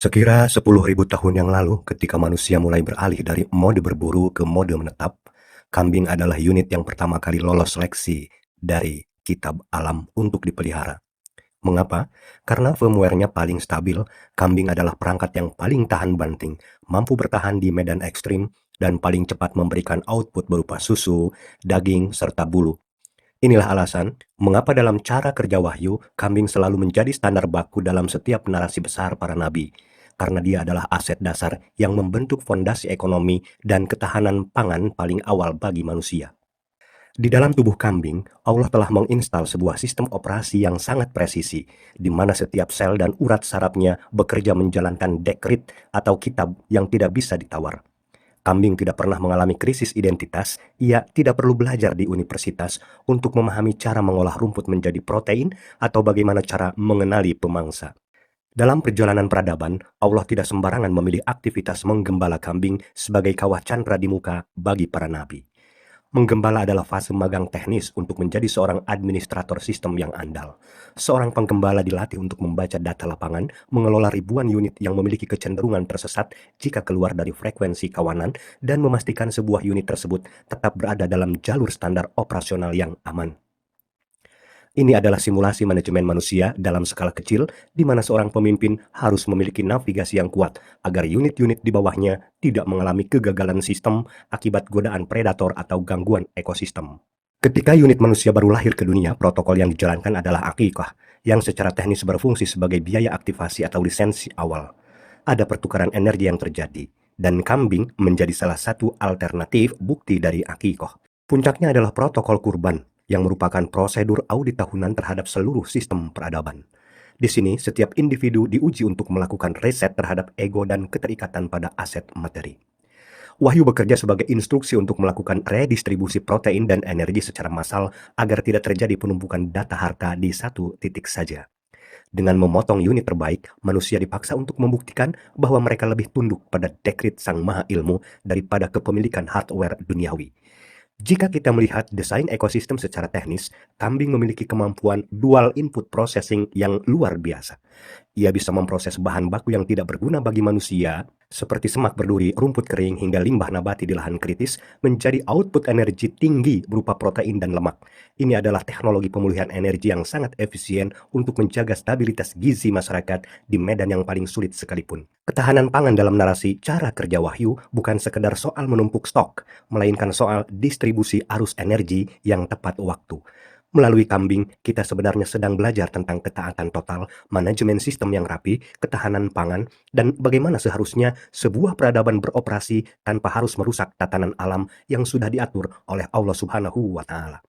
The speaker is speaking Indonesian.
Sekira 10.000 tahun yang lalu, ketika manusia mulai beralih dari mode berburu ke mode menetap, kambing adalah unit yang pertama kali lolos seleksi dari kitab alam untuk dipelihara. Mengapa? Karena firmware-nya paling stabil, kambing adalah perangkat yang paling tahan banting, mampu bertahan di medan ekstrim, dan paling cepat memberikan output berupa susu, daging, serta bulu. Inilah alasan mengapa dalam cara kerja wahyu, kambing selalu menjadi standar baku dalam setiap narasi besar para nabi. Karena dia adalah aset dasar yang membentuk fondasi ekonomi dan ketahanan pangan paling awal bagi manusia. Di dalam tubuh kambing, Allah telah menginstal sebuah sistem operasi yang sangat presisi, di mana setiap sel dan urat sarafnya bekerja menjalankan dekrit atau kitab yang tidak bisa ditawar. Kambing tidak pernah mengalami krisis identitas, ia tidak perlu belajar di universitas untuk memahami cara mengolah rumput menjadi protein atau bagaimana cara mengenali pemangsa. Dalam perjalanan peradaban, Allah tidak sembarangan memilih aktivitas menggembala kambing sebagai kawah candra di muka bagi para nabi. Menggembala adalah fase magang teknis untuk menjadi seorang administrator sistem yang andal. Seorang penggembala dilatih untuk membaca data lapangan, mengelola ribuan unit yang memiliki kecenderungan tersesat jika keluar dari frekuensi kawanan, dan memastikan sebuah unit tersebut tetap berada dalam jalur standar operasional yang aman. Ini adalah simulasi manajemen manusia dalam skala kecil, di mana seorang pemimpin harus memiliki navigasi yang kuat agar unit-unit di bawahnya tidak mengalami kegagalan sistem akibat godaan predator atau gangguan ekosistem. Ketika unit manusia baru lahir ke dunia, protokol yang dijalankan adalah akikah, yang secara teknis berfungsi sebagai biaya aktivasi atau lisensi awal. Ada pertukaran energi yang terjadi, dan kambing menjadi salah satu alternatif bukti dari akikah. Puncaknya adalah protokol kurban, yang merupakan prosedur audit tahunan terhadap seluruh sistem peradaban. Di sini, setiap individu diuji untuk melakukan riset terhadap ego dan keterikatan pada aset materi. Wahyu bekerja sebagai instruksi untuk melakukan redistribusi protein dan energi secara massal agar tidak terjadi penumpukan data harta di satu titik saja. Dengan memotong unit terbaik, manusia dipaksa untuk membuktikan bahwa mereka lebih tunduk pada dekrit Sang Maha Ilmu daripada kepemilikan hardware duniawi. Jika kita melihat desain ekosistem secara teknis, kambing memiliki kemampuan dual input processing yang luar biasa. Ia bisa memproses bahan baku yang tidak berguna bagi manusia, seperti semak berduri, rumput kering, hingga limbah nabati di lahan kritis, menjadi output energi tinggi berupa protein dan lemak. Ini adalah teknologi pemulihan energi yang sangat efisien untuk menjaga stabilitas gizi masyarakat di medan yang paling sulit sekalipun. Ketahanan pangan dalam narasi cara kerja wahyu bukan sekedar soal menumpuk stok, melainkan soal distribusi arus energi yang tepat waktu. Melalui kambing, kita sebenarnya sedang belajar tentang ketaatan total, manajemen sistem yang rapi, ketahanan pangan, dan bagaimana seharusnya sebuah peradaban beroperasi tanpa harus merusak tatanan alam yang sudah diatur oleh Allah Subhanahu wa Ta'ala.